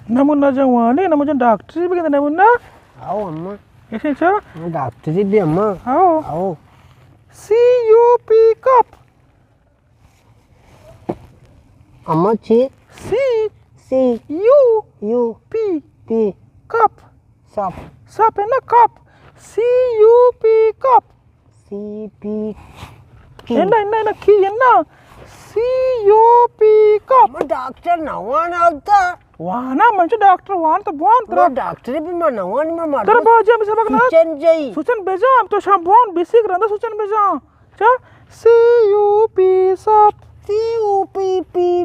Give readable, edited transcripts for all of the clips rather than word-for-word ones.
Namunna jawani namujan doctor bi namunna. आओ अम्मा Yes sir. डॉक्टरी भी अम्मा How? आओ CUP cup. अम्मा ची सी CUP पी cup. सब Sup in a cup. CUP cup. C P Enna key enna. CUP cup. अम्मा डॉक्टर नवान आवता Wana manchu doctor wan to bon तो डॉक्टरी भी मैं नवान में मार Tara baja mi sabak na. चन जाई Suchan bejam to shampoo basic randa suchan bejam. Cha CUP sup. C O P P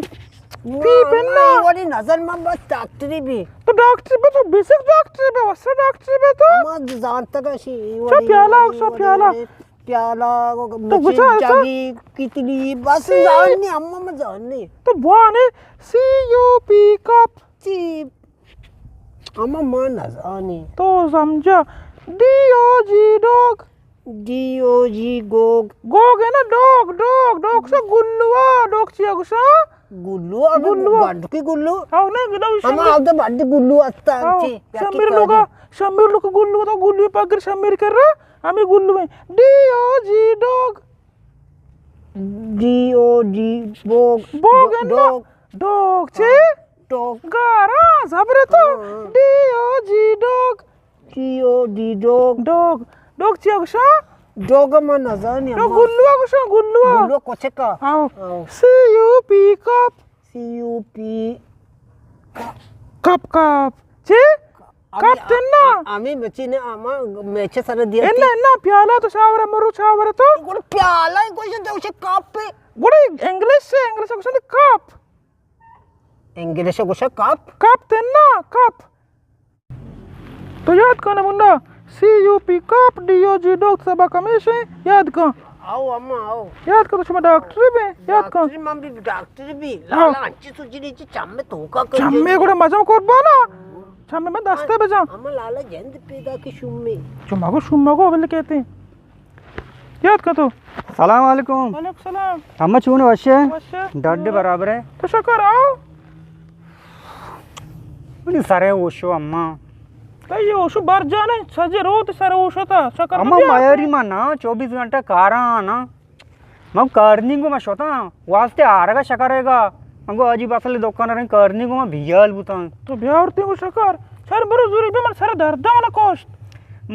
पेन्ना। वाली नजर में बस डॉक्टरी भी तो डॉक्टर पे तो बेसिक डॉक्टर पे वैसे डॉक्टर पे तो अम्मा जानता का शी प्याला, प्याला। प्याला तो गुच्छा ऐसा? जागी कितनी बस जाननी अम्मा मैं जाननी तो बने CUP कप सी अम्मा मां नजानी तो समझा DOG dog DOG Gog Gog है ना डॉग से गुल्लुआ डॉग चिया गुस्सा गुल्लू अब गुल्लू। बड्ड की गुल्लू आओ ना गिला अम्मा अब तो बड्ड गुल्लू आता ची शमीर लोग गुल्लू तो गुल्लू पकड़ शमीर कर रहा हमें गुल्लू में DOG डॉग DOG बोग है ना डॉग चे डॉग गारा जबरे तो DOG dog DOG dog chia गुस्सा डॉग में नजानी तो गुल्लुआ गुस्सा गुल्लुआ गुल्लू कोचे का आओ CUP कप CUP कप चे कप तेन्ना आम्ही बच्चीने आम्हा मेचे सारे दिया एन्ना प्याला तो शावरा मरु शावरा तो गुड प्याला क्वेश्चन देऊ शे कप पे गुडी इंग्लिश क्वेश्चन कप इंग्लिश को शे कप तेन्ना कप तो याद करना Munna CUP cup DOG dog सबा कमेशे याद कर आओ अम्मा आओ याद कर तो शुमा डॉक्टर भी याद कर डॉक्टर मम्मी डॉक्टर भी लाला अंची सुजीनी ची चम्मे तोका कर चम्मे गुडे मजा कोरबाना चम्मे में दस्ते बजा अम्मा लाला जंद पैदा की शुम्मे शुम्मा को वल्ले कहते हैं याद कर तो सलाम वालेकुम वालेकुम सलाम अम्मा चूने वशे वशे डड्डे बराबर है तो शकर आओ बड़ी सारे ओशो अम्मा ये ओशो बार जाने सजे रोत सारे ओशो था शकर अम्मा मायरी माना 24 घंटा कारा ना मैं करनी को मैं शोता वास्ते आरगा शकरेगा मंगो अजीब असले दुकान रे करनी को मैं भियाल बुता तो ब्यावरती को शकर सर बरो जुरी बे मन सर दर्द मन कोस्ट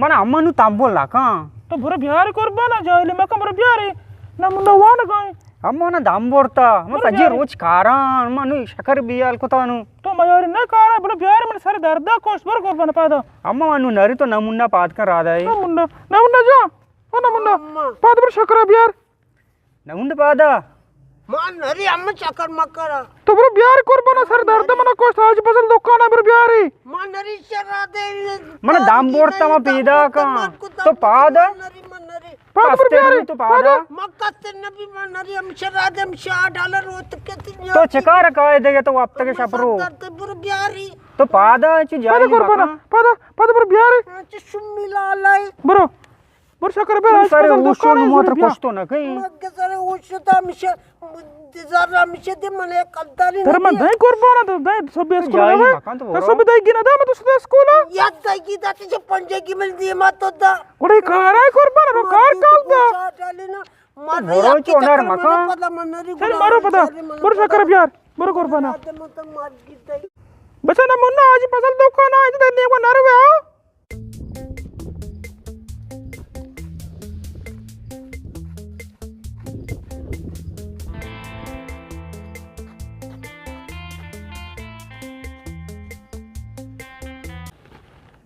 मन अम्मा नु तांबोल लाका तो बरो ब्यार करबाना जायले मका बरो ब्यारे ना मुंडा वान गय अम्मा ना दाम बोरता मैं सजे रोज कारा अम्मा नु शकर भियाल को तानु तो मयारी ना कारा बरो ब्यारे मन सर दर्द कोस्ट बरो करबाना पादा अम्मा नु नरी तो नमुन्ना पात कर रादाई ना मुंडा जा ओ ना मुंडा पाद बरो शकर ब्यार नमुन्ना पादा मान नरी अम्मा चक्कर मकर तो बरो ब्यार करबाना सर दर्द मन कोस्ट आज बसल दुकान है बरो ब्यारे मान नरी चरा दे मन दाम बोरता मैं पीदा का तो पादा नरी मन नरी पाद बरो ब्यारे तो पादा मक्का नबी मान नरी हम चरा दे हम $6 रोत के तो चकार काय देगे तो अब तक शपरो करते बुर ब्यारी तो पादा ची पाद जाई करबाना पाद बरो ब्यारे च शुम्मी लालाई बरो शकर ब्यार आज सारे बसल उशो दुकान नु है मात्र पोस्तो ना कई मग सारे उशता मिशे जरा मिशे दे मने कद्दारी धर्म दही करबाना तो दही सबे स्कूल जाई है मकान तो तो बरो सबे दही गिना दा मैं तो सदा स्कूल याद दागी दाती जे पंजे की मिल दी मत तो दा गुडी कारा करबाना रो कार कालदा डालेना बरो चोनर मका पता मनरी चल मारो पता बरो शकर ब्यार बरो करबाना मत मार गिदाई बचा ना मुन्ना आज फसल दुकान आज देने को नरवे आओ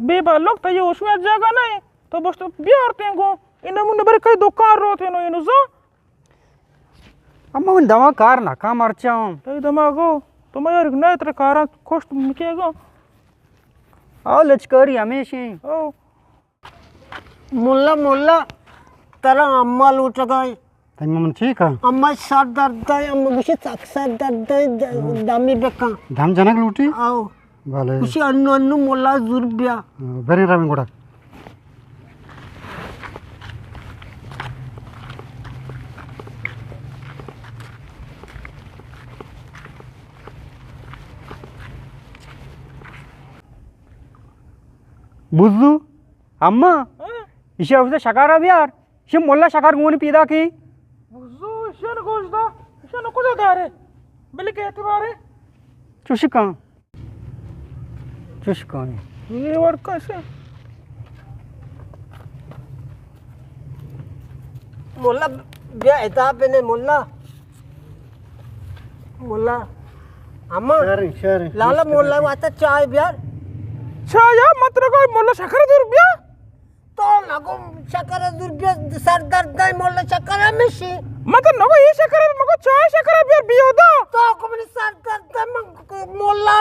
बेबालोक तो ये उसमें जगह नहीं तो बस तो बिहार तेंगो इन्हें मुन्ने बरे कई दुकान रोते नो इन्हें जो अम्मा मन दवा कार ना का मरचा तो ये दमागो तो मैं यार नए तरह कारा कोस्ट मिकेगा आओ लचकरी हमेशा ओ मुल्ला तेरा अम्मा लूट गई तम मन ठीक है अम्मा सर दर्द है अम्मा मुझे सर दर्द है दामी बेका धाम जनक लूटी आओ भले कुछ अन्नू मोला जुर्बिया बेरी रामी गोड़ा বুঝলু আম্মা ইসে হচ্ছে শাকার আবিয়ার সে মোল্লা শাকার গুনি পিদা কি বুঝো ইশান গোজদা ইশান কোজা দারে বলে কে এতবারে চুষিকা চুষিকা ये वर्क कैसे मोल्ला बिया एता पेने मोल्ला मोल्ला अम्मा सर लाला मोल्ला वाता चाय बियार छाया मात्र कोई मोला शकर दुर्बिया तो लगो शकर दुर्बिया सर दर्द दाई मोल्ला शकर हमेशी मतलब नको ये शकर मको चाय शकर बिया बियोदा तो कोमनी सर दर्द दाई मोल्ला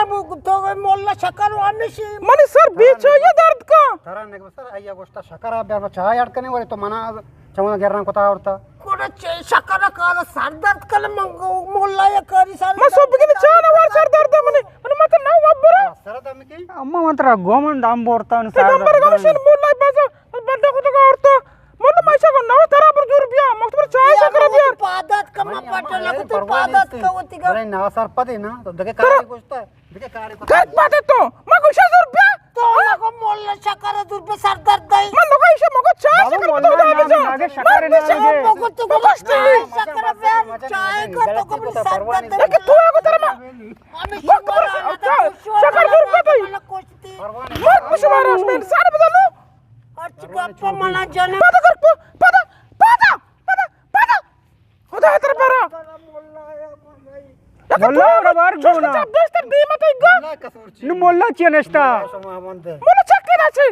तो मोल्ला शकर हमेशी मनी सर बीच ये दर्द का तारा ने सर आया गोष्टा शकरा ब्यार चाय अडकने वाले तो मना चमना गेरना कोता आवडता कोण शकर काला सर दर्द कल मोल्ला या करी सर मैं सब बिगिन चाय ना वार सर दर्द मनी मने मत ना वब्बरा सर दमकी అమ్మ మాత్ర గోమన్ దాం పోర్తాను ये नंबर का मशीन मोला बाजा बड्डा को तो औरता मोला मैसा को नव तरह पर दुर्बिया मत पर चाय शकर बिया पादत कमा पटला को तो पादत का होती का अरे ना सर पदे ना तो देखे कारी गोष्टा देखे कारी कोता काय बात है तो मको शा दुर्बिया तो लगो मोल्ला शकर दुर्बिया सर दर्द दाई मन नको इसे मको चाय बाबू शकर मोल्ला तो नाम आगे शकारे ना लगे मको तो चाय शकर बियार चाय का तो कोमनी सर दर्द लेकिन तू आगो तेरा मां हमेशी वक्त पर शकर दुर्बिया तो मला कोचती मत मुझे मारो मैं सारे बदलो अर्च गप्पा मला जने पता कर पता पता पता पता खुदा है तेरे पर মোল্লা বাবার গোনা বেস্টার দি মত ইগো ना कसूर नु মোল্লা চিনেস্তা सोमा मंदे মোলা চেক করে আছে